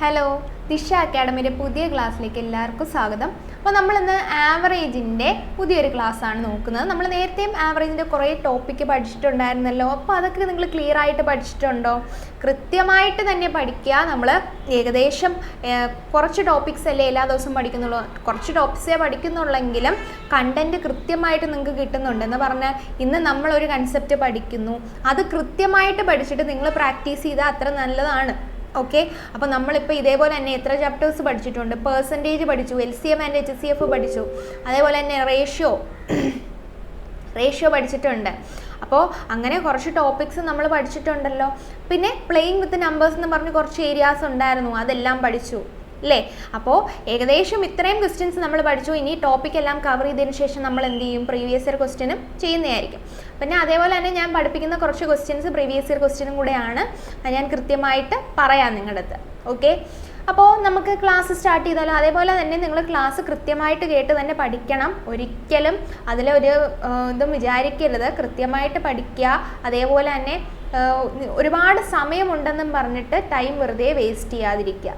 Hello, ദിശ അക്കാഡമിയുടെ പുതിയ ക്ലാസ്സിലേക്ക് എല്ലാവർക്കും സ്വാഗതം. അപ്പോൾ നമ്മളിന്ന് ആവറേജിൻ്റെ പുതിയൊരു ക്ലാസ്സാണ് നോക്കുന്നത്. നമ്മൾ നേരത്തെയും ആവറേജിൻ്റെ കുറേ ടോപ്പിക്ക് പഠിച്ചിട്ടുണ്ടായിരുന്നല്ലോ. അപ്പോൾ അതൊക്കെ നിങ്ങൾ ക്ലിയർ ആയിട്ട് പഠിച്ചിട്ടുണ്ടോ? കൃത്യമായിട്ട് തന്നെ പഠിക്കുക. നമ്മൾ ഏകദേശം കുറച്ച് ടോപ്പിക്സ് അല്ലേ എല്ലാ ദിവസവും പഠിക്കുന്നുള്ളൂ. കുറച്ച് ടോപ്പിക്സേ പഠിക്കുന്നുള്ളെങ്കിലും കണ്ടൻറ്റ് കൃത്യമായിട്ട് നിങ്ങൾക്ക് കിട്ടുന്നുണ്ട്. എന്ന് പറഞ്ഞാൽ ഇന്ന് നമ്മളൊരു കൺസെപ്റ്റ് പഠിക്കുന്നു, അത് കൃത്യമായിട്ട് പഠിച്ചിട്ട് നിങ്ങൾ പ്രാക്ടീസ് ചെയ്താൽ അത്ര നല്ലതാണ്. ഓക്കെ, അപ്പോൾ നമ്മളിപ്പോൾ ഇതേപോലെ തന്നെ എത്ര ചാപ്റ്റേഴ്സ് പഠിച്ചിട്ടുണ്ട്? പെർസെൻറ്റേജ് പഠിച്ചു, LCM ആൻഡ് HCF പഠിച്ചു, അതേപോലെ തന്നെ റേഷ്യോ പഠിച്ചിട്ടുണ്ട്. അപ്പോൾ അങ്ങനെ കുറച്ച് ടോപ്പിക്സ് നമ്മൾ പഠിച്ചിട്ടുണ്ടല്ലോ. പിന്നെ പ്ലേയിങ് വിത്ത് നമ്പേഴ്സ് എന്ന് പറഞ്ഞ് കുറച്ച് ഏരിയാസ് ഉണ്ടായിരുന്നു, അതെല്ലാം പഠിച്ചു അല്ലേ? അപ്പോൾ ഏകദേശം ഇത്രയും ക്വസ്റ്റ്യൻസ് നമ്മൾ പഠിച്ചു. ഇനി ടോപ്പിക് എല്ലാം കവർ ചെയ്തതിന് ശേഷം നമ്മൾ എന്ത് ചെയ്യും? പ്രീവിയസ് ഇയർ ക്വസ്റ്റ്യനും ചെയ്യുന്നതായിരിക്കും. പിന്നെ അതേപോലെ തന്നെ ഞാൻ പഠിപ്പിക്കുന്ന കുറച്ച് ക്വസ്റ്റ്യൻസ് പ്രീവിയസ് ഇയർ ക്വസ്റ്റ്യനും കൂടെയാണ്, ഞാൻ കൃത്യമായിട്ട് പറയാം നിങ്ങളുടെ അടുത്ത്. ഓക്കെ, അപ്പോൾ നമുക്ക് ക്ലാസ് സ്റ്റാർട്ട് ചെയ്താലോ? അതേപോലെ തന്നെ നിങ്ങൾ ക്ലാസ് കൃത്യമായിട്ട് കേട്ട് തന്നെ പഠിക്കണം. ഒരിക്കലും അതിലൊരു ഇതും വിചാരിക്കരുത്. കൃത്യമായിട്ട് പഠിക്കുക. അതേപോലെ തന്നെ ഒരുപാട് സമയമുണ്ടെന്നും പറഞ്ഞിട്ട് ടൈം വെറുതെ വേസ്റ്റ് ചെയ്യാതിരിക്കുക.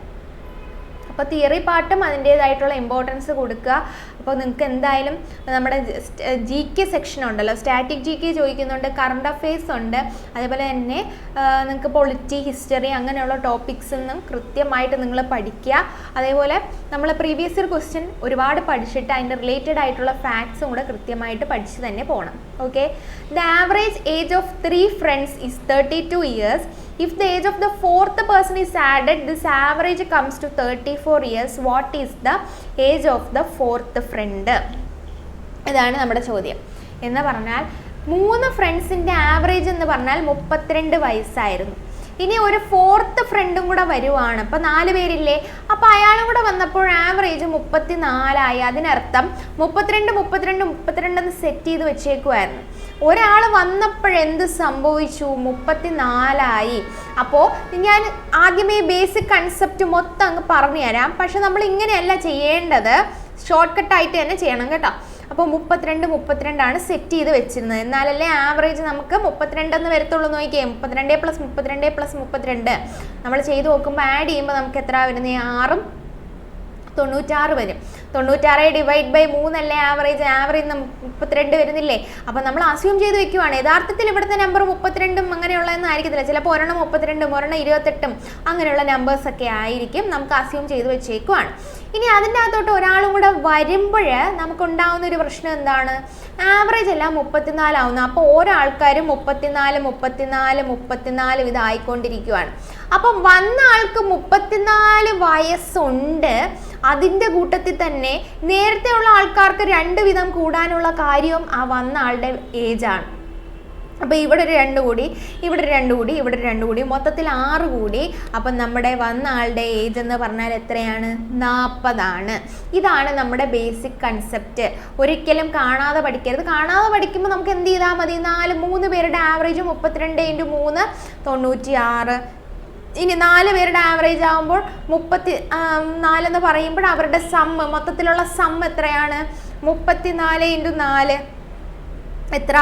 അപ്പോൾ തിയറി പാർട്ടും അതിൻ്റേതായിട്ടുള്ള ഇമ്പോർട്ടൻസ് കൊടുക്കുക. അപ്പോൾ നിങ്ങൾക്ക് എന്തായാലും നമ്മുടെ GK സെക്ഷൻ ഉണ്ടല്ലോ, സ്റ്റാറ്റിക് GK ചോദിക്കുന്നുണ്ട്, കറണ്ട് അഫെയർസ് ഉണ്ട്, അതേപോലെ തന്നെ നിങ്ങൾക്ക് പൊളിറ്റി, ഹിസ്റ്ററി അങ്ങനെയുള്ള ടോപ്പിക്സ് ഒന്നും കൃത്യമായിട്ട് നിങ്ങൾ പഠിക്കുക. അതേപോലെ നമ്മൾ പ്രീവിയസ് ഇയർ ക്വസ്റ്റ്യൻ ഒരുപാട് പഠിച്ചിട്ട് അതിൻ്റെ റിലേറ്റഡ് ആയിട്ടുള്ള ഫാക്ട്സും കൂടെ കൃത്യമായിട്ട് പഠിച്ച് തന്നെ പോകണം. Okay, the average age of 3 friends is 32 years. If the age of the 4th person is added, this average comes to 34 years. What is the age of the 4th friend? ഇതാണ് നമ്മുടെ ചോദ്യം. എന്ന് പറഞ്ഞാൽ 3 ഫ്രണ്ട്സിൻ്റെ ആവറേജ് എന്ന് പറഞ്ഞാൽ 32 വയസ്സായിരുന്നു. ഇനി ഒരു 4th ഫ്രണ്ടും കൂടെ വരുവാണ്, അപ്പോൾ 4 പേരില്ലേ, അപ്പോൾ അയാളും കൂടെ വന്നപ്പോൾ ആവറേജ് 34 അതിനർത്ഥം 32 എന്ന് സെറ്റ് ചെയ്ത് വെച്ചേക്കുമായിരുന്നു. ഒരാൾ വന്നപ്പോഴെന്ത് സംഭവിച്ചു? 34. അപ്പോൾ ഞാൻ ആദ്യമേ ബേസിക് കൺസെപ്റ്റ് മൊത്തം അങ്ങ് പറഞ്ഞു തരാം. പക്ഷെ നമ്മൾ ഇങ്ങനെയല്ല ചെയ്യേണ്ടത്, ഷോർട്ട് കട്ടായിട്ട് തന്നെ ചെയ്യണം കേട്ടോ. അപ്പോൾ 32 സെറ്റ് ചെയ്ത് വെച്ചിരുന്നത്. എന്നാലല്ലേ ആവറേജ് നമുക്ക് 32 എന്ന് വരത്തുള്ളൂ. നോക്കിയേ, 32 + 32 നമ്മൾ ചെയ്ത് നോക്കുമ്പോൾ ആഡ് ചെയ്യുമ്പോൾ നമുക്ക് എത്ര വരുന്നത്? 6 96 വരും. 96 ഡിവൈഡ് ബൈ 3 അല്ലേ ആവറേജ് 32 വരുന്നില്ലേ? അപ്പോൾ നമ്മൾ അസ്യൂം ചെയ്ത് വെക്കുവാണ്. യഥാർത്ഥത്തിൽ ഇവിടുത്തെ നമ്പർ 32 അങ്ങനെയുള്ളതെന്ന് ആയിരിക്കത്തില്ല. ചിലപ്പോൾ ഒരെണ്ണം 32, ഒരെണ്ണം 28 അങ്ങനെയുള്ള നമ്പേഴ്സൊക്കെ ആയിരിക്കും. നമുക്ക് അസ്യൂം ചെയ്ത് വെച്ചേക്കുവാണ്. ഇനി അതിൻ്റെ അകത്തോട്ട് ഒരാളും കൂടെ വരുമ്പോൾ നമുക്കുണ്ടാവുന്ന ഒരു പ്രശ്നം എന്താണ്? ആവറേജ് എല്ലാം 34 ആവുന്നു. അപ്പോൾ ഓരോ ആൾക്കാരും 34 ഇതായിക്കൊണ്ടിരിക്കുവാണ്. അപ്പം വന്ന ആൾക്ക് 34 വയസ്സുണ്ട്. അതിൻ്റെ കൂട്ടത്തിൽ തന്നെ നേരത്തെ ഉള്ള ആൾക്കാർക്ക് 2 വീതം കൂടാനുള്ള കാര്യവും ആ വന്ന ആളുടെ ഏജാണ്. അപ്പോൾ ഇവിടെ ഒരു 2 കൂടി, ഇവിടെ ഒരു 2 കൂടി, ഇവിടെ ഒരു 2 കൂടി, മൊത്തത്തിൽ 6 കൂടി. അപ്പം നമ്മുടെ വന്ന ആളുടെ ഏജ് എന്ന് പറഞ്ഞാൽ എത്രയാണ്? 40 ഇതാണ് നമ്മുടെ ബേസിക് കൺസെപ്റ്റ്. ഒരിക്കലും കാണാതെ പഠിക്കരുത്. കാണാതെ പഠിക്കുമ്പോൾ നമുക്ക് എന്ത് ചെയ്താൽ മതി? 3 പേരുടെ ആവറേജ് 32 × 3 96. ഇനി 4 പേരുടെ ആവറേജ് ആകുമ്പോൾ 34 എന്ന് പറയുമ്പോൾ അവരുടെ സമ്മ്, മൊത്തത്തിലുള്ള സമ്മ് എത്രയാണ്? 34 × 4 എത്ര?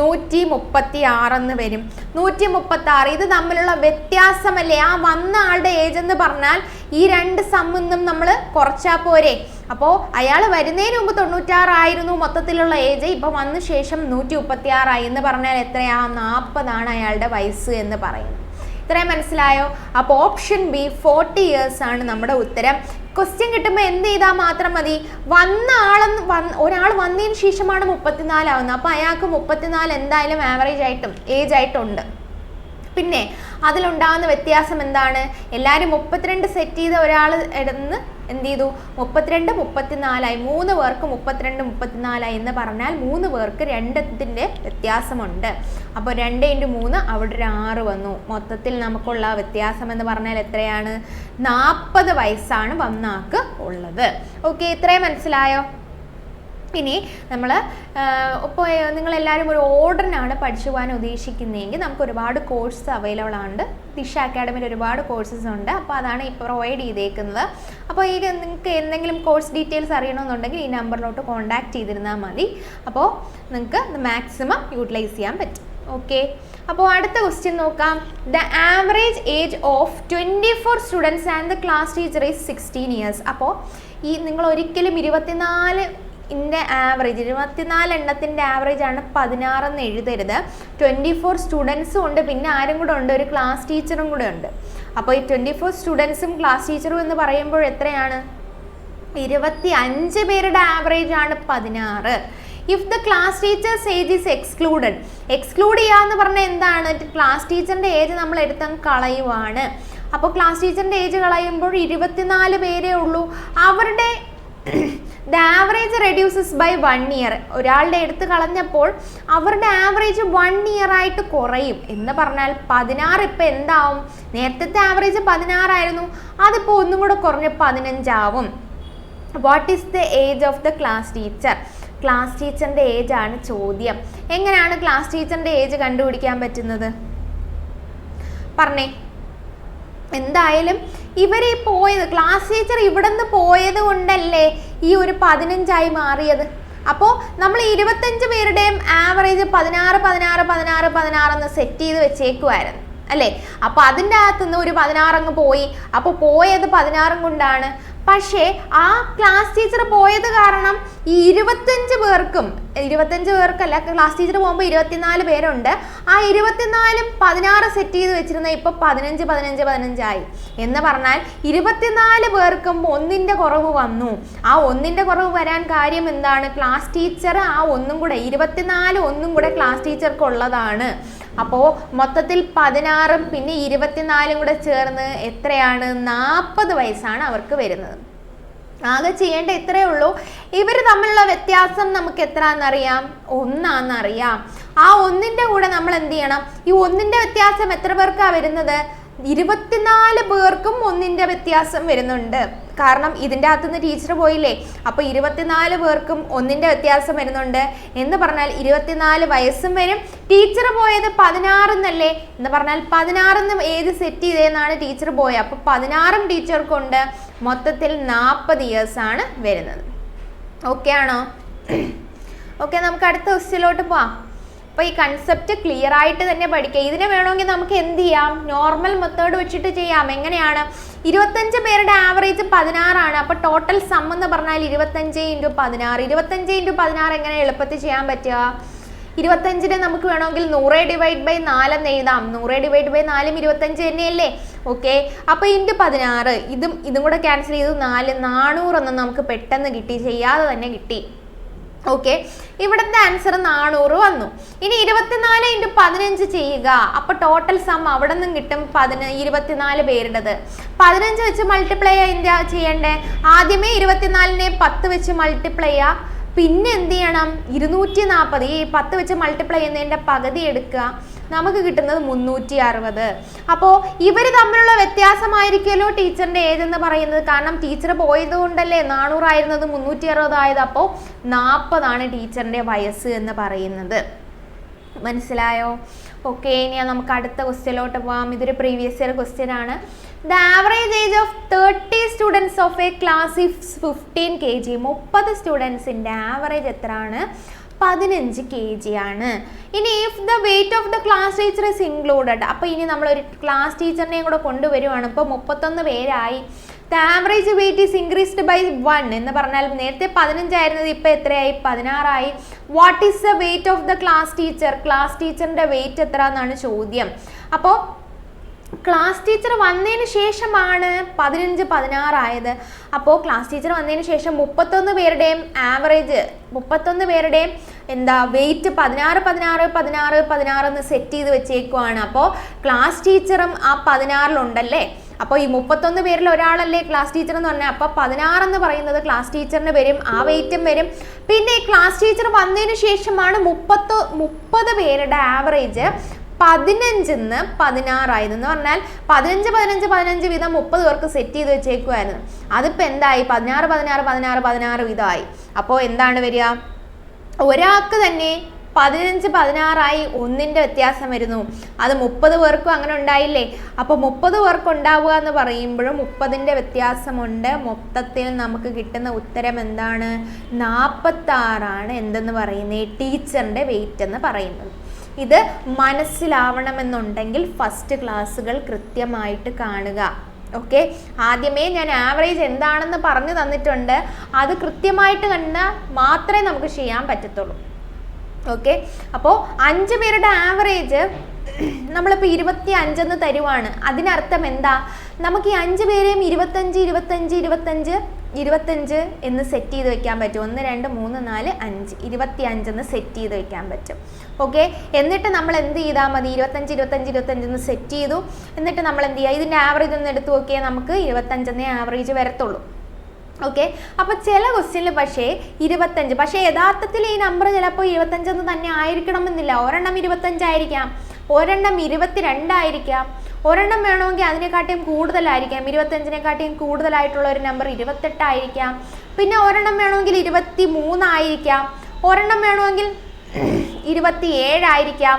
136 എന്ന് വരും. 136 ഇത് തമ്മിലുള്ള വ്യത്യാസമല്ലേ? ആ വന്ന ആളുടെ ഏജ് എന്ന് പറഞ്ഞാൽ ഈ 2 സമ്മിന്നും നമ്മൾ കുറച്ചാൽ പോരെ? അപ്പോൾ അയാൾ വരുന്നതിന് മുമ്പ് 96 ആയിരുന്നു മൊത്തത്തിലുള്ള ഏജ്. ഇപ്പം വന്ന ശേഷം 136 എന്ന് പറഞ്ഞാൽ എത്രയാ? 40 അയാളുടെ വയസ്സ് എന്ന് പറയുന്നത്. ഇത്രയും മനസ്സിലായോ? അപ്പോൾ ഓപ്ഷൻ ബി 40 years ആണ് നമ്മുടെ ഉത്തരം. ക്വസ്റ്റ്യൻ കിട്ടുമ്പോൾ എന്ത് ചെയ്താൽ മാത്രം മതി? ഒരാൾ വന്നതിന് ശേഷമാണ് 34 ആവുന്നത്. അപ്പോൾ അയാൾക്ക് 34 എന്തായാലും ആവറേജ് ആയിട്ടും ഏജ് ആയിട്ടുണ്ട്. പിന്നെ അതിലുണ്ടാകുന്ന വ്യത്യാസം എന്താണ്? എല്ലാവരും 32 സെറ്റ് ചെയ്ത ഒരാൾ ഇടന്ന് എന്ത് ചെയ്തു? 32 34 3 പേർക്ക് 32 34 എന്ന് പറഞ്ഞാൽ 3 പേർക്ക് 2ത്തിൻ്റെ വ്യത്യാസമുണ്ട്. അപ്പോൾ 2 × 3 അവിടെ ഒരു 6 വന്നു. മൊത്തത്തിൽ നമുക്കുള്ള വ്യത്യാസം എന്ന് പറഞ്ഞാൽ എത്രയാണ്? 40 വയസ്സാണ് വന്ന ആൾക്ക് ഉള്ളത്. ഓക്കെ, ഇത്രയും മനസ്സിലായോ? ഇനി നമ്മൾ ഇപ്പോൾ നിങ്ങളെല്ലാവരും ഒരു ഓർഡറിനാണ് പഠിച്ചു പോകാൻ ഉദ്ദേശിക്കുന്നതെങ്കിൽ നമുക്ക് ഒരുപാട് കോഴ്സ് അവൈലബിൾ ആണ്. ദിശ അക്കാഡമിയിൽ ഒരുപാട് കോഴ്സസ് ഉണ്ട്. അപ്പോൾ അതാണ് ഇപ്പോൾ പ്രൊവൈഡ് ചെയ്തേക്കുന്നത്. അപ്പോൾ ഈ നിങ്ങൾക്ക് എന്തെങ്കിലും കോഴ്സ് ഡീറ്റെയിൽസ് അറിയണമെന്നുണ്ടെങ്കിൽ ഈ നമ്പറിലോട്ട് കോൺടാക്റ്റ് ചെയ്തിരുന്നാൽ മതി. അപ്പോൾ നിങ്ങൾക്ക് മാക്സിമം യൂട്ടിലൈസ് ചെയ്യാൻ പറ്റും. ഓക്കെ, അപ്പോൾ അടുത്ത ക്വസ്റ്റ്യൻ നോക്കാം. The average age of 24 students and the class teacher is 16 years. അപ്പോൾ ഈ നിങ്ങൾ ഒരിക്കലും 24 എണ്ണത്തിൻ്റെ ആവറേജ് ആണ് 16 എന്ന് എഴുതരുത്. 24 സ്റ്റുഡൻസും ഉണ്ട്, പിന്നെ ആരും കൂടെ ഉണ്ട്, ഒരു ക്ലാസ് ടീച്ചറും കൂടെ ഉണ്ട്. അപ്പോൾ ഈ 24 സ്റ്റുഡൻസും ക്ലാസ് ടീച്ചറും എന്ന് പറയുമ്പോൾ എത്രയാണ്? 25 പേരുടെ ആവറേജ് ആണ് 16. If the class teachers age is excluded, exclude ചെയ്യാന്ന് പറഞ്ഞാൽ എന്താണ്? ക്ലാസ് ടീച്ചറിൻ്റെ ഏജ് നമ്മൾ എടുത്തങ്ങ് കളയുവാണ്. അപ്പോൾ ക്ലാസ് ടീച്ചറിൻ്റെ ഏജ് കളയുമ്പോൾ 24 പേരേ ഉള്ളൂ. അവരുടെ the average reduces by 1 year. ഒരാളുടെ എടുത്ത് കളഞ്ഞപ്പോൾ അവരുടെ ആവറേജ് 1 ഇയർ ആയിട്ട് കുറയും എന്ന് പറഞ്ഞാൽ 16 ഇപ്പം എന്താവും? നേരത്തെ ആവറേജ് 16 ആയിരുന്നു, അതിപ്പോൾ ഒന്നും കൂടെ കുറഞ്ഞ് 15 ആവും. What is the age of the class teacher? Class ടീച്ചറിൻ്റെ ഏജ് ആണ് ചോദ്യം. എങ്ങനെയാണ് ക്ലാസ് ടീച്ചറിൻ്റെ ഏജ് കണ്ടുപിടിക്കാൻ പറ്റുന്നത്? പറഞ്ഞേ. എന്തായാലും ഇവർ ഈ പോയത്, ക്ലാസ് ടീച്ചർ ഇവിടെ നിന്ന് പോയത് കൊണ്ടല്ലേ ഈ ഒരു 15 മാറിയത്. അപ്പോൾ നമ്മൾ 25 പേരുടെയും ആവറേജ് 16 എന്ന് സെറ്റ് ചെയ്ത് വെച്ചേക്കുമായിരുന്നു അല്ലേ? അപ്പോൾ അതിൻ്റെ അകത്തുനിന്ന് ഒരു 16 അങ്ങ് പോയി. അപ്പോൾ പോയത് 16 കൊണ്ടാണ്. പക്ഷേ ആ ക്ലാസ് ടീച്ചർ പോയത് കാരണം ഈ 25 പേർക്കല്ല, ക്ലാസ് ടീച്ചർ പോകുമ്പോൾ 24 പേരുണ്ട്. ആ 24 16 സെറ്റ് ചെയ്ത് വെച്ചിരുന്ന ഇപ്പോൾ 15 ആയി എന്ന് പറഞ്ഞാൽ 24 പേർക്കും 1ന്റെ കുറവ് വന്നു. ആ 1ന്റെ കുറവ് വരാൻ കാര്യം എന്താണ്? ക്ലാസ് ടീച്ചർ ആ 1 കൂടെ 24 1 കൂടെ ക്ലാസ് ടീച്ചർക്ക് ഉള്ളതാണ്. അപ്പോൾ മൊത്തത്തിൽ 16 പിന്നെ 24 കൂടെ ചേർന്ന് എത്രയാണ്? 40 വയസ്സാണ് അവർക്ക് വരുന്നത്. ആകെ ചെയ്യേണ്ട ഇത്രയേ ഉള്ളൂ. ഇവർ തമ്മിലുള്ള വ്യത്യാസം നമുക്ക് എത്രയാണെന്നറിയാം? 1 അറിയാം. ആ 1ന്റെ കൂടെ നമ്മൾ എന്ത് ചെയ്യണം? ഈ 1ന്റെ വ്യത്യാസം എത്ര പേർക്കാണ് വരുന്നത്? 24 പേർക്കും 1ന്റെ വ്യത്യാസം വരുന്നുണ്ട്. കാരണം ഇതിൻ്റെ അകത്തുനിന്ന് ടീച്ചർ പോയില്ലേ, അപ്പോൾ 24 പേർക്കും 1ന്റെ വ്യത്യാസം വരുന്നുണ്ട് എന്ന് പറഞ്ഞാൽ 24 വയസ്സും വരും. ടീച്ചർ പോയത് 16 എന്നല്ലേ എന്ന് പറഞ്ഞാൽ 16 ഏജ് സെറ്റ് ചെയ്തതെന്നാണ് ടീച്ചർ പോയത്. അപ്പോൾ 16 ടീച്ചർക്കുണ്ട്. മൊത്തത്തിൽ 40 ഇയേഴ്സ് ആണ് വരുന്നത്. ഓക്കെ ആണോ? ഓക്കെ, നമുക്ക് അടുത്ത ക്വസ്റ്റ്യനിലോട്ട് പോവാം. അപ്പോൾ ഈ കൺസെപ്റ്റ് ക്ലിയർ ആയിട്ട് തന്നെ പഠിക്കുക. ഇതിനെ വേണമെങ്കിൽ നമുക്ക് എന്ത് ചെയ്യാം? നോർമൽ മെത്തേഡ് വെച്ചിട്ട് ചെയ്യാം. എങ്ങനെയാണ്? 25 പേരുടെ ആവറേജ് 16 ആണ്. അപ്പോൾ ടോട്ടൽ സം എന്ന് പറഞ്ഞാൽ 25 × 16. 25 × 16 എങ്ങനെ എളുപ്പത്തിൽ ചെയ്യാൻ പറ്റുക? 25നെ നമുക്ക് വേണമെങ്കിൽ 100/4 എന്ന് എഴുതാം. 100/4 25 തന്നെയല്ലേ? ഓക്കെ, അപ്പോൾ × 16 ഇതും കൂടെ ക്യാൻസൽ ചെയ്ത് 400 എന്ന് നമുക്ക് പെട്ടെന്ന് കിട്ടി, ചെയ്യാതെ തന്നെ കിട്ടി. ഓക്കെ, ഇവിടുത്തെ ആൻസർ 400 വന്നു. ഇനി 24 × 15 ചെയ്യുക. അപ്പോൾ ടോട്ടൽ സം അവിടെ നിന്നും കിട്ടും 24 പേരുടേത്. 15 വെച്ച് മൾട്ടിപ്ലൈ ചെയ്യണ്ടേ? ആദ്യമേ 24നെ 10 വെച്ച് മൾട്ടിപ്ലൈ ചെയ്യുക. പിന്നെ എന്ത് ചെയ്യണം? 240. ഈ 10 വെച്ച് മൾട്ടിപ്ലൈ ചെയ്യുന്നതിൻ്റെ പകുതി എടുക്കുക. നമുക്ക് കിട്ടുന്നത് 360. അപ്പോൾ ഇവർ തമ്മിലുള്ള വ്യത്യാസമായിരിക്കുമല്ലോ ടീച്ചറിൻ്റെ ഏജ് എന്ന് പറയുന്നത്. കാരണം ടീച്ചർ പോയത് കൊണ്ടല്ലേ 400 ആയിരുന്നത് 360 ആയത്. അപ്പോൾ 40 ടീച്ചറിൻ്റെ വയസ്സ് എന്ന് പറയുന്നത്. മനസ്സിലായോ? ഓക്കെ, ഇനി നമുക്ക് അടുത്ത ക്വസ്റ്റ്യനിലോട്ട് പോകാം. ഇതൊരു പ്രീവിയസ് ഇയർ ക്വസ്റ്റ്യൻ ആണ്. The average age of 30 students of a class is 15 kg. 30 സ്റ്റുഡൻസിൻ്റെ ആവറേജ് എത്രയാണ്? 15 kg ആണ്. ഇനി if the weight of the class teacher is included. അപ്പോൾ ഇനി നമ്മളൊരു ക്ലാസ് ടീച്ചറിനെയും കൂടെ കൊണ്ടുവരുവാണ്. ഇപ്പോൾ 31 പേരായി. The average weight is increased by 1 എന്ന് പറഞ്ഞാൽ നേരത്തെ 15 ആയിരുന്നത് ഇപ്പോൾ എത്രയായി? 16 ആയി. What is the weight of the class teacher? Class ടീച്ചറിൻ്റെ വെയിറ്റ് എത്ര എന്നാണ് ചോദ്യം. അപ്പോൾ ക്ലാസ് ടീച്ചർ വന്നതിന് ശേഷമാണ് 15-16 ആയത്. അപ്പോൾ ക്ലാസ് ടീച്ചർ വന്നതിന് ശേഷം 31 പേരുടെയും ആവറേജ് 31 പേരുടെയും വെയിറ്റ് 16 എന്ന് സെറ്റ് ചെയ്ത് വെച്ചേക്കുവാണ്. അപ്പോൾ ക്ലാസ് ടീച്ചറും ആ 16 അപ്പോൾ ഈ 31 പേരിൽ ഒരാളല്ലേ ക്ലാസ് ടീച്ചർ എന്ന് പറഞ്ഞാൽ. അപ്പോൾ 16 എന്ന് പറയുന്നത് ക്ലാസ് ടീച്ചറിന് വരും, ആ വെയിറ്റും വരും. പിന്നെ ഈ ക്ലാസ് ടീച്ചർ വന്നതിന് ശേഷമാണ് 30 പേരുടെ ആവറേജ് 15 16 ആയതെന്ന് പറഞ്ഞാൽ 15 വീതം 30 പേർക്ക് സെറ്റ് ചെയ്ത് വെച്ചേക്കുമായിരുന്നു. അതിപ്പോൾ എന്തായി? 16 വീതമായി. അപ്പോൾ എന്താണ് വരിക? ഒരാൾക്ക് തന്നെ 15-16 ആയി 1ന്റെ വ്യത്യാസം വരുന്നു. അത് 30 പേർക്കും അങ്ങനെ ഉണ്ടായില്ലേ? അപ്പോൾ 30 പേർക്ക് ഉണ്ടാവുക എന്ന് പറയുമ്പോഴും 30ന്റെ വ്യത്യാസമുണ്ട്. മൊത്തത്തിൽ നമുക്ക് കിട്ടുന്ന ഉത്തരം എന്താണ്? 46 എന്തെന്ന് പറയുന്നത് ടീച്ചറിൻ്റെ വെയിറ്റ് എന്ന് പറയുന്നത്. ഇത് മനസ്സിലാവണമെന്നുണ്ടെങ്കിൽ ഫസ്റ്റ് ക്ലാസ്സുകൾ കൃത്യമായിട്ട് കാണുക. ഓക്കെ, ആദ്യമേ ഞാൻ ആവറേജ് എന്താണെന്ന് പറഞ്ഞു തന്നിട്ടുണ്ട്. അത് കൃത്യമായിട്ട് കണ്ടാൽ മാത്രമേ നമുക്ക് ചെയ്യാൻ പറ്റത്തുള്ളൂ. ഓക്കെ, അപ്പോൾ 5 പേരുടെ ആവറേജ് നമ്മളിപ്പോൾ 25 തരുവാണ്. അതിനർത്ഥം എന്താ? നമുക്ക് ഈ 5 പേരെയും 25 25 25 25 എന്ന് സെറ്റ് ചെയ്ത് വെക്കാൻ പറ്റും. 1 2 3 4 5 25 എന്ന് സെറ്റ് ചെയ്ത് വെക്കാൻ പറ്റും. ഓക്കെ, എന്നിട്ട് നമ്മൾ എന്ത് ചെയ്താൽ മതി? 25 25 25 എന്ന് സെറ്റ് ചെയ്തു. എന്നിട്ട് നമ്മൾ എന്ത് ചെയ്യുക? ഇതിൻ്റെ ആവറേജ് ഒന്ന് എടുത്ത് നോക്കിയാൽ നമുക്ക് 25 ആവറേജ് വരത്തുള്ളൂ. ഓക്കെ, അപ്പോൾ ചില ക്വസ്റ്റ്യനിൽ പക്ഷേ 25, പക്ഷേ യഥാർത്ഥത്തിൽ ഈ നമ്പർ ചിലപ്പോൾ 25 തന്നെ ആയിരിക്കണമെന്നില്ല. ഒരെണ്ണം 25 ആയിരിക്കാം, ഒരെണ്ണം 22 ആയിരിക്കാം, ഒരെണ്ണം വേണമെങ്കിൽ അതിനെക്കാട്ടിയും കൂടുതലായിരിക്കാം. 25-നെക്കാട്ടിയും കൂടുതലായിട്ടുള്ള ഒരു നമ്പർ 28 ആയിരിക്കാം. പിന്നെ ഒരെണ്ണം വേണമെങ്കിൽ 23 ആയിരിക്കാം, ഒരെണ്ണം വേണമെങ്കിൽ 27 ആയിരിക്കാം.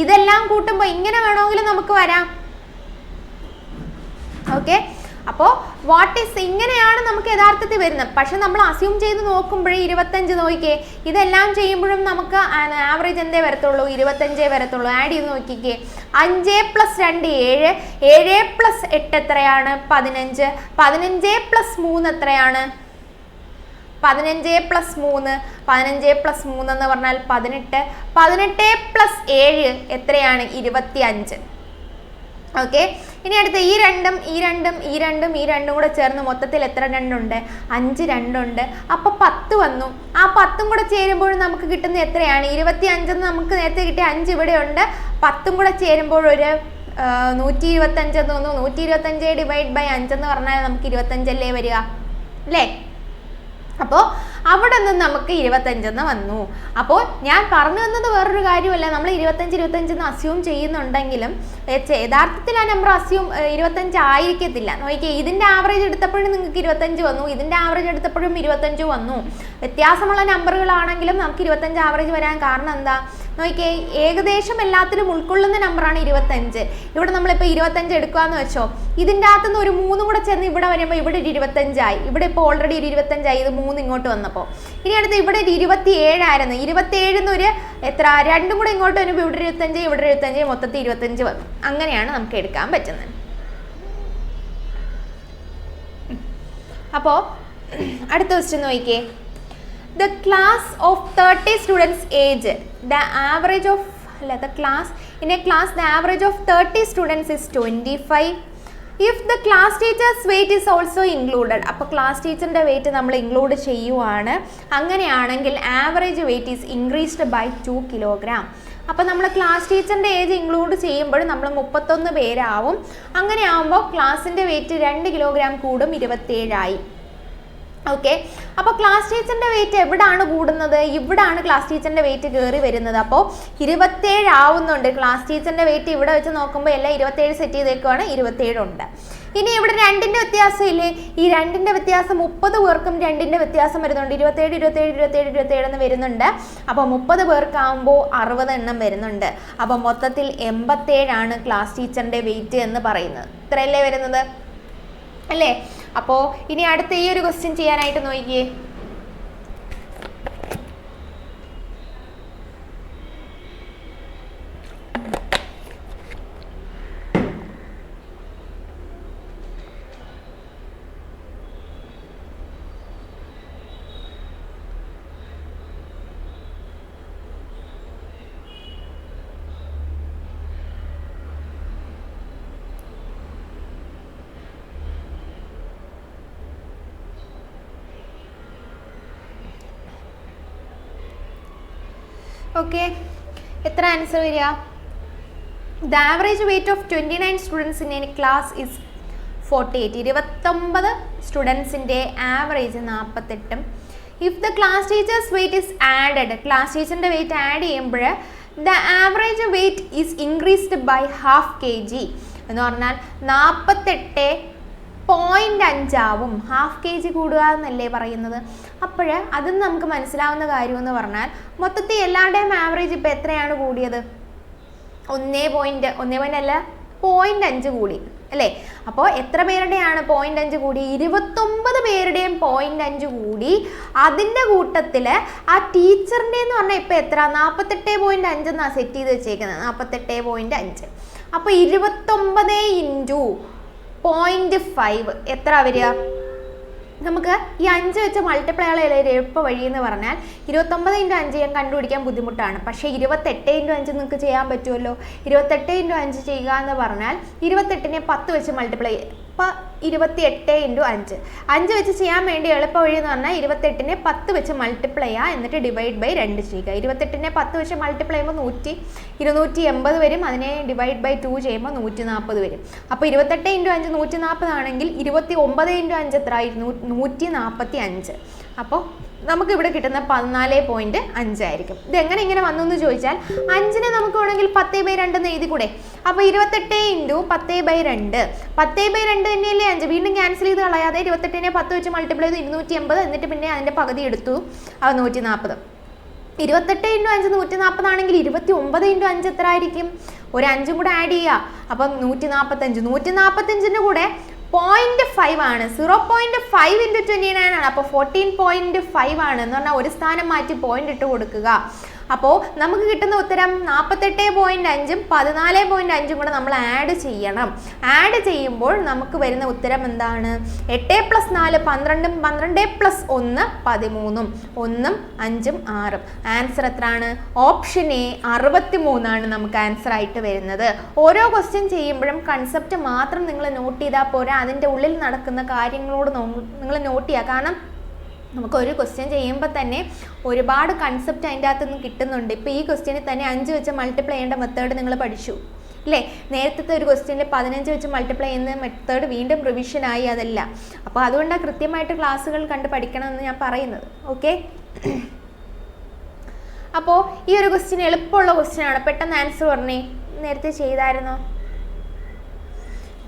ഇതെല്ലാം കൂട്ടുമ്പോൾ ഇങ്ങനെ വേണമെങ്കിലും നമുക്ക് വരാം. ഓക്കെ, അപ്പോൾ ഇങ്ങനെയാണ് നമുക്ക് യഥാർത്ഥത്തിൽ വരുന്നത്. പക്ഷെ നമ്മൾ അസ്യൂം ചെയ്ത് നോക്കുമ്പോഴേ 25 നോക്കിക്കേ, ഇതെല്ലാം ചെയ്യുമ്പോഴും നമുക്ക് ആവറേജ് എന്തേ വരത്തുള്ളൂ? 25 വരത്തുള്ളൂ. ആഡ് ചെയ്ത് നോക്കിക്കേ, 5 + 2 7, 7 + 8 എത്രയാണ്? 15, 15 + 3 എത്രയാണ്? 15 + 3, 15 + 3 എന്ന് പറഞ്ഞാൽ 18, 18 + 7 എത്രയാണ്? 25. ഓക്കെ, ഇനി അടുത്ത ഈ രണ്ടും കൂടെ ചേർന്ന് മൊത്തത്തിൽ എത്ര രണ്ടുണ്ട്? 5 രണ്ടുണ്ട്. അപ്പോൾ 10 വന്നു. ആ 10ഉം കൂടെ ചേരുമ്പോൾ നമുക്ക് കിട്ടുന്ന എത്രയാണ്? 25 എന്ന് നമുക്ക് നേരത്തെ കിട്ടിയ 5 ഇവിടെ ഉണ്ട്. 10ഉം കൂടെ ചേരുമ്പോൾ ഒരു 125 എന്ന് തോന്നുന്നു. 125 / 5 എന്ന് പറഞ്ഞാൽ നമുക്ക് 25 അല്ലേ വരിക, അല്ലേ? അപ്പോൾ അവിടെ നിന്ന് നമുക്ക് 25 വന്നു. അപ്പോൾ ഞാൻ പറഞ്ഞു തന്നത് വേറൊരു കാര്യമല്ല, നമ്മൾ 25 എന്ന് അസ്യൂം ചെയ്യുന്നുണ്ടെങ്കിലും യഥാർത്ഥത്തിൽ ആ നമ്പർ 25 ആയിരിക്കത്തില്ല. നോക്കിയേ, ഇതിൻ്റെ ആവറേജ് എടുത്തപ്പോഴും നിങ്ങൾക്ക് 25 വന്നു, ഇതിൻ്റെ ആവറേജ് എടുത്തപ്പോഴും 25 വന്നു. വ്യത്യാസമുള്ള നമ്പറുകളാണെങ്കിലും നമുക്ക് 25 ആവറേജ് വരാൻ കാരണം എന്താ? നോക്കിയേ, ഏകദേശം എല്ലാത്തിലും ഉൾക്കൊള്ളുന്ന നമ്പറാണ് 25. ഇവിടെ നമ്മളിപ്പോൾ 25 എടുക്കുകയെന്ന് വെച്ചോ, ഇതിൻ്റെ അകത്തുനിന്ന് ഒരു 3 കൂടെ ചെന്ന് ഇവിടെ വരുമ്പോൾ ഇവിടെ ഒരു 25 ആയി. ഇവിടെ ഇപ്പോൾ ഓൾറെഡി ഒരു 25 ആയി, ഇത് 3 ഇങ്ങോട്ട് വന്നപ്പോൾ. ഇനി അടുത്ത് ഇവിടെ ഒരു 27 ആയിരുന്നു. 27 ഒരു എത്ര? 2 കൂടെ ഇങ്ങോട്ട് വരുമ്പോൾ ഇവിടെ 25, ഇവിടെ 25, മൊത്തത്തിൽ 25 വന്നു. അങ്ങനെയാണ് നമുക്ക് എടുക്കാൻ പറ്റുന്നത്. അപ്പോൾ അടുത്ത ക്വസ്റ്റ്യൻ നോക്കിക്കേ. The class of 30 students age, the average of the class, in a class the average of 30 students is 25. If the class teacher's weight is also included, അപ്പോൾ ക്ലാസ് ടീച്ചറിൻ്റെ വെയിറ്റ് നമ്മൾ ഇൻക്ലൂഡ് ചെയ്യുവാണ്. അങ്ങനെയാണെങ്കിൽ average weight is increased by 2 kilogram. അപ്പോൾ നമ്മൾ class ടീച്ചറിൻ്റെ age include ചെയ്യുമ്പോൾ നമ്മൾ 31 പേരാവും. അങ്ങനെ ആകുമ്പോൾ ക്ലാസ്സിൻ്റെ വെയിറ്റ് 2 കിലോഗ്രാം കൂടും, 27 ആയി. ഓക്കെ, അപ്പോൾ ക്ലാസ് ടീച്ചറിൻ്റെ വെയിറ്റ് എവിടാണ് കൂടുന്നത്? ഇവിടാണ് ക്ലാസ് ടീച്ചറിൻ്റെ വെയിറ്റ് കയറി വരുന്നത്. അപ്പോൾ 27 ആവുന്നുണ്ട്. ക്ലാസ് ടീച്ചറിൻ്റെ വെയിറ്റ് ഇവിടെ വെച്ച് നോക്കുമ്പോൾ എല്ലാം 27 സെറ്റ് ചെയ്തേക്കുവാണ്, 27 ഉണ്ട്. ഇനി ഇവിടെ 2ൻ്റെ വ്യത്യാസം ഇല്ലേ? ഈ 2ൻ്റെ വ്യത്യാസം 30 പേർക്കും 2ൻ്റെ വ്യത്യാസം വരുന്നുണ്ട്. 27 27 27 27 എന്ന് വരുന്നുണ്ട്. അപ്പോൾ 30 പേർക്കാവുമ്പോൾ 60 എണ്ണം വരുന്നുണ്ട്. അപ്പോൾ മൊത്തത്തിൽ 87 ആണ് ക്ലാസ് ടീച്ചറിൻ്റെ വെയിറ്റ് എന്ന് പറയുന്നത്. ഇത്രയല്ലേ വരുന്നത്, അല്ലേ? അപ്പോൾ ഇനി അടുത്ത ഈ ഒരു ക്വസ്റ്റ്യൻ ചെയ്യാനായിട്ട് നോക്കിയേ. ഓക്കെ, എത്ര ആൻസർ വരിക? The average weight of 29 students in a class is 48. 29 സ്റ്റുഡൻസിൻ്റെ average 48. If the class teacher's weight is added, class ടീച്ചറിൻ്റെ വെയിറ്റ് ആഡ് ചെയ്യുമ്പോൾ the average weight is increased by 1/2 kg എന്ന് പറഞ്ഞാൽ 48.5 ആവും. 1/2 kg കൂടുക എന്നല്ലേ പറയുന്നത്. അപ്പോൾ അതിൽ നമുക്ക് മനസ്സിലാവുന്ന കാര്യമെന്ന് പറഞ്ഞാൽ മൊത്തത്തിൽ എല്ലാവരുടെയും ആവറേജ് ഇപ്പോൾ എത്രയാണ് കൂടിയത്? 1.5 കൂടി. അല്ലേ? അപ്പോൾ എത്ര പേരുടെയാണ് 0.5 കൂടി? 29 പേരുടെയും 0.5 കൂടി. അതിൻ്റെ കൂട്ടത്തിൽ ആ ടീച്ചറിൻ്റെ എന്ന് പറഞ്ഞാൽ ഇപ്പോൾ എത്ര? 48.5 എന്നാണ് സെറ്റ് ചെയ്ത് വെച്ചേക്കുന്നത്. 48.5. അപ്പോൾ 29 ഇൻറ്റു 0.5 എത്ര വരിക? നമുക്ക് ഈ 5 വെച്ച് മൾട്ടിപ്ലൈ ആയുള്ള എളുപ്പ വഴി എന്ന് പറഞ്ഞാൽ 29 × 5 ഞാൻ കണ്ടുപിടിക്കാൻ ബുദ്ധിമുട്ടാണ്. പക്ഷേ 28 × 5 നിങ്ങൾക്ക് ചെയ്യാൻ പറ്റുമല്ലോ. 28 × 5 ചെയ്യുക എന്ന് പറഞ്ഞാൽ 28നെ 10 വെച്ച് മൾട്ടിപ്ലൈ. അപ്പോൾ 28 × 5. 5 വെച്ച് ചെയ്യാൻ വേണ്ടി എളുപ്പ വഴി എന്ന് പറഞ്ഞാൽ 28നെ 10 വെച്ച് മൾട്ടിപ്ലൈ ചെയ്യുക, എന്നിട്ട് ഡിവൈഡ് ബൈ 2 ചെയ്യുക. 28നെ 10 വെച്ച് മൾട്ടിപ്ലൈ ചെയ്യുമ്പോൾ 280 വരും. അതിനെ ഡിവൈഡ് ബൈ 2 ചെയ്യുമ്പോൾ 140 വരും. അപ്പോൾ 28 × 5 140 ആണെങ്കിൽ 29 × 5 എത്ര ആയിരുന്നു? 145. അപ്പോൾ നമുക്കിവിടെ കിട്ടുന്ന 14.5 ആയിരിക്കും. ഇതെങ്ങനെ ഇങ്ങനെ വന്നു എന്ന് ചോദിച്ചാൽ 5നെ നമുക്ക് വേണമെങ്കിൽ 10/2 എന്ന് എഴുതി കൂടെ? അപ്പോൾ 28 × 10/2. 10/2 തന്നെയല്ലേ 5? വീണ്ടും ക്യാൻസൽ ചെയ്ത് കളയാതെ 28നെ 10 വെച്ച് മൾട്ടിപ്ലൈ ചെയ്ത് 280, എന്നിട്ട് പിന്നെ അതിൻ്റെ പകുതി എടുത്തു, അത് 140. 28 × 5 140 ആണെങ്കിൽ 29 × 5 എത്ര ആയിരിക്കും? ഒരു 5 കൂടെ ആഡ് ചെയ്യുക. അപ്പം 145. 145ൻ്റെ കൂടെ 0.5 ആണ്. 0.5 × 29 ആണ്. അപ്പോൾ 14.5 ആണ് എന്ന് പറഞ്ഞാൽ ഒരു സ്ഥാനം മാറ്റി പോയിന്റ് ഇട്ട് കൊടുക്കുക. അപ്പോൾ നമുക്ക് കിട്ടുന്ന ഉത്തരം 48.5ഉം 14.5ഉം കൂടെ നമ്മൾ ആഡ് ചെയ്യണം. ആഡ് ചെയ്യുമ്പോൾ നമുക്ക് വരുന്ന ഉത്തരം എന്താണ്? 8 + 4 12, 12 + 1 13, 1ഉം 5ഉം 6. ആൻസർ എത്രയാണ്? ഓപ്ഷൻ എ 63 ആണ് നമുക്ക് ആൻസർ ആയിട്ട് വരുന്നത്. ഓരോ ക്വസ്റ്റ്യൻ ചെയ്യുമ്പോഴും കൺസെപ്റ്റ് മാത്രം നിങ്ങൾ നോട്ട് ചെയ്താൽ പോരാ, അതിൻ്റെ ഉള്ളിൽ നടക്കുന്ന കാര്യങ്ങളോട് നിങ്ങൾ നോട്ട് ചെയ്യുക. കാരണം നമുക്ക് ഒരു ക്വസ്റ്റ്യൻ ചെയ്യുമ്പോൾ തന്നെ ഒരുപാട് കൺസെപ്റ്റ് അതിൻ്റെ അകത്തുനിന്ന് കിട്ടുന്നുണ്ട്. ഇപ്പോൾ ഈ ക്വസ്റ്റ്യനിൽ തന്നെ 5 വെച്ച് മൾട്ടിപ്ലൈ ചെയ്യേണ്ട മെത്തേഡ് നിങ്ങൾ പഠിച്ചു അല്ലേ? നേരത്തെ ഒരു ക്വസ്റ്റ്യനിൽ 15 വെച്ച് മൾട്ടിപ്ലൈ ചെയ്യുന്ന മെത്തേഡ് വീണ്ടും റിവിഷനായി അതല്ല. അപ്പോൾ അതുകൊണ്ടാണ് കൃത്യമായിട്ട് ക്ലാസ്സുകൾ കണ്ട് പഠിക്കണമെന്ന് ഞാൻ പറയുന്നത്. ഓക്കെ, അപ്പോൾ ഈ ഒരു ക്വസ്റ്റ്യൻ എളുപ്പമുള്ള ക്വസ്റ്റ്യനാണ്. പെട്ടെന്ന് ആൻസർ പറഞ്ഞേ. നേരത്തെ ചെയ്തായിരുന്നോ?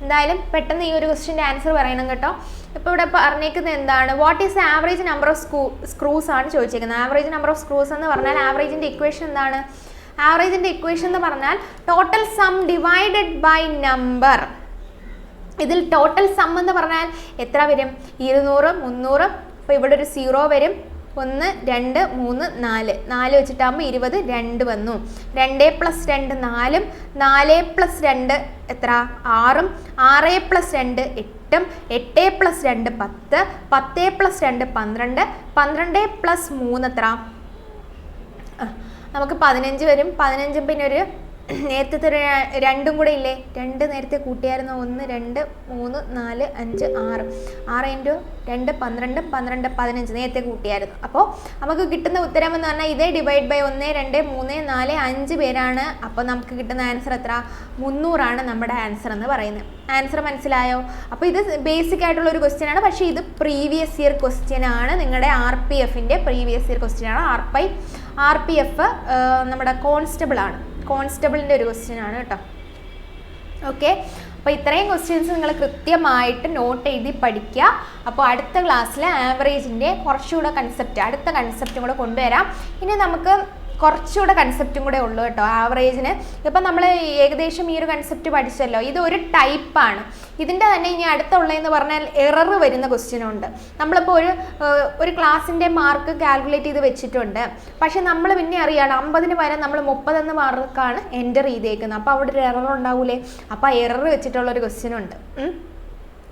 എന്തായാലും പെട്ടെന്ന് ഈ ഒരു ക്വസ്റ്റ്യൻ്റെ ആൻസർ പറയണം കേട്ടോ. ഇപ്പോൾ ഇവിടെ പറഞ്ഞേക്കുന്നത് എന്താണ്? What is average number of screws ആണ് ചോദിച്ചേക്കുന്നത്. ആവറേജ് നമ്പർ ഓഫ് സ്ക്രൂസ് എന്ന് പറഞ്ഞാൽ ആവറേജിൻ്റെ ഇക്വേഷൻ എന്താണ്? ആവറേജിൻ്റെ ഇക്വേഷൻ എന്ന് പറഞ്ഞാൽ total sum divided by number. ഇതിൽ ടോട്ടൽ സം എന്ന് പറഞ്ഞാൽ എത്ര വരും? 200, 300. അപ്പോൾ ഇവിടെ ഒരു 0 വരും. 1 2 3 4 4 വെച്ചിട്ടാകുമ്പോൾ 20, 2 വന്നു. 2 + 2 4, 4 + 2 എത്ര? 6, 6 + 2 8, 8 + 2 10, 10 + 2 12, 12 + 3 എത്ര? നമുക്ക് 15 വരും. 15 പിന്നെ ഒരു നേരത്തെ ഒരു 2ഉം കൂടെ ഇല്ലേ? 2 നേരത്തെ കൂട്ടിയായിരുന്നു. 1 2 3 4 5 6, 6 × 2 12, 12 15 നേരത്തെ കൂട്ടിയായിരുന്നു. അപ്പോൾ നമുക്ക് കിട്ടുന്ന ഉത്തരം എന്ന് പറഞ്ഞാൽ ഇതേ ഡിവൈഡ് ബൈ 1 2 3 4 5 പേരാണ്. അപ്പോൾ നമുക്ക് കിട്ടുന്ന ആൻസർ എത്ര? 300 ആണ് നമ്മുടെ ആൻസർ എന്ന് പറയുന്നത്. ആൻസർ മനസ്സിലായോ? അപ്പോൾ ഇത് ബേസിക് ആയിട്ടുള്ള ഒരു ക്വസ്റ്റ്യൻ ആണ്. പക്ഷേ ഇത് പ്രീവിയസ് ഇയർ ക്വസ്റ്റ്യൻ ആണ്. നിങ്ങളുടെ RPFൻ്റെ പ്രീവിയസ് ഇയർ ക്വസ്റ്റ്യൻ ആണ്. RPF നമ്മുടെ കോൺസ്റ്റബിളിൻ്റെ ഒരു ക്വസ്റ്റ്യൻ ആണ് കേട്ടോ. ഓക്കെ, അപ്പോൾ ഇത്രയും ക്വസ്റ്റ്യൻസ് നിങ്ങൾ കൃത്യമായിട്ട് നോട്ട് എഴുതി പഠിക്കുക. അപ്പോൾ അടുത്ത ക്ലാസ്സിൽ ആവറേജിൻ്റെ കുറച്ചുകൂടെ അടുത്ത കൺസെപ്റ്റും കൂടെ കൊണ്ടുവരാം. ഇനി നമുക്ക് കുറച്ചുകൂടെ കൺസെപ്റ്റും കൂടെ ഉള്ളൂ കേട്ടോ ആവറേജിന്. ഇപ്പം നമ്മൾ ഏകദേശം ഈ ഒരു കൺസെപ്റ്റ് പഠിച്ചല്ലോ. ഇത് ഒരു ടൈപ്പാണ്. ഇതിൻ്റെ തന്നെ ഇനി അടുത്തുള്ളതെന്ന് പറഞ്ഞാൽ എറർ വരുന്ന ക്വസ്റ്റ്യനുണ്ട്. നമ്മളിപ്പോൾ ഒരു ക്ലാസ്സിൻ്റെ മാർക്ക് കാൽക്കുലേറ്റ് ചെയ്ത് വെച്ചിട്ടുണ്ട്. പക്ഷെ നമ്മൾ പിന്നെ അറിയാണ് 50ന് പകരം നമ്മൾ 30 മാർക്കാണ് എൻ്റർ ചെയ്തേക്കുന്നത്. അപ്പോൾ അവിടെ ഒരു എറർ ഉണ്ടാവൂലേ? അപ്പോൾ ആ എറർ വെച്ചിട്ടുള്ളൊരു ക്വസ്റ്റ്യനുണ്ട്.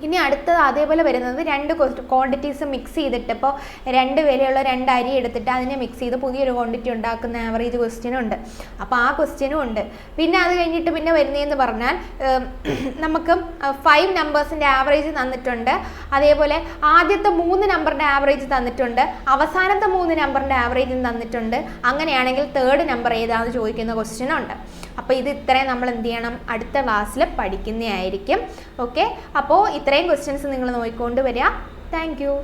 ഇനി അടുത്തത് അതേപോലെ വരുന്നത് 2 ക്വാണ്ടിറ്റീസ് മിക്സ് ചെയ്തിട്ട്, ഇപ്പോൾ 2 വിലയുള്ള 2 അരി എടുത്തിട്ട് അതിനെ മിക്സ് ചെയ്ത് പുതിയൊരു ക്വാണ്ടിറ്റി ഉണ്ടാക്കുന്ന ആവറേജ് ക്വസ്റ്റ്യനും ഉണ്ട്. അപ്പോൾ ആ ക്വസ്റ്റ്യനും ഉണ്ട്. പിന്നെ അത് കഴിഞ്ഞിട്ട് പിന്നെ വരുന്നതെന്ന് പറഞ്ഞാൽ നമുക്ക് 5 നമ്പേഴ്സിൻ്റെ ആവറേജ് തന്നിട്ടുണ്ട്. അതേപോലെ ആദ്യത്തെ 3 നമ്പറിൻ്റെ ആവറേജ് തന്നിട്ടുണ്ട്. അവസാനത്തെ 3 നമ്പറിൻ്റെ ആവറേജും തന്നിട്ടുണ്ട്. അങ്ങനെയാണെങ്കിൽ 3rd നമ്പർ ഏതാണെന്ന് ചോദിക്കുന്ന ക്വസ്റ്റ്യനുണ്ട്. അപ്പോൾ ഇത് ഇത്രയും നമ്മൾ എന്ത് ചെയ്യണം? അടുത്ത ക്ലാസ്സിൽ പഠിക്കുന്നതായിരിക്കും. ഓക്കെ, അപ്പോൾ ഇത്രയും ക്വസ്റ്റ്യൻസ് നിങ്ങൾ നോക്കിക്കൊണ്ട് വരിക. Thank you.